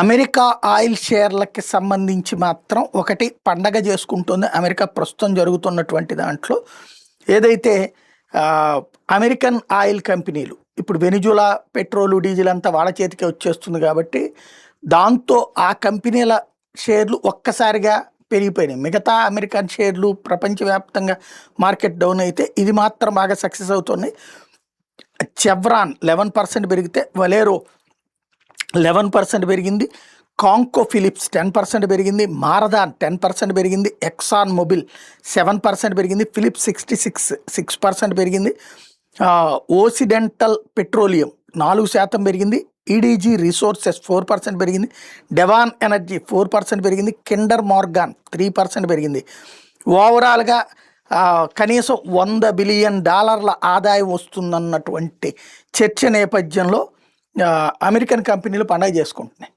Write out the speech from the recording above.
America oil షేర్లకి సంబంధించి మాత్రం ఒకటి పండగ చేసుకుంటుంది అమెరికా ప్రస్తుతం జరుగుతున్నటువంటి దాంట్లో. ఏదైతే అమెరికన్ ఆయిల్ కంపెనీలు ఇప్పుడు వెనిజులా పెట్రోలు డీజిల్ అంతా వాళ్ళ చేతికే వచ్చేస్తుంది కాబట్టి దాంతో ఆ కంపెనీల షేర్లు ఒక్కసారిగా పెరిగిపోయినాయి. మిగతా అమెరికన్ షేర్లు ప్రపంచవ్యాప్తంగా మార్కెట్ డౌన్ అయితే ఇది మాత్రం బాగా సక్సెస్ అవుతున్నాయి. చెవ్రాన్ 11% పెరిగితే వలేరో 11% పెరిగింది, కాంకో ఫిలిప్స్ 10% పెరిగింది, మారదాన్ 10% పెరిగింది, ఎక్సాన్ మొబిల్ 7% పెరిగింది, ఫిలిప్స్ 6% పెరిగింది, ఓసిడెంటల్ పెట్రోలియం 4% పెరిగింది, ఈడీజీ రిసోర్సెస్ 4% పెరిగింది, డెవాన్ ఎనర్జీ 4% పెరిగింది, కిండర్ మార్గాన్ 3% పెరిగింది. ఓవరాల్గా కనీసం $100 బిలియన్ ఆదాయం వస్తుందన్నటువంటి చర్చ నేపథ్యంలో అమెరికన్ కంపెనీలు పండగ చేసుకుంటున్నాయి.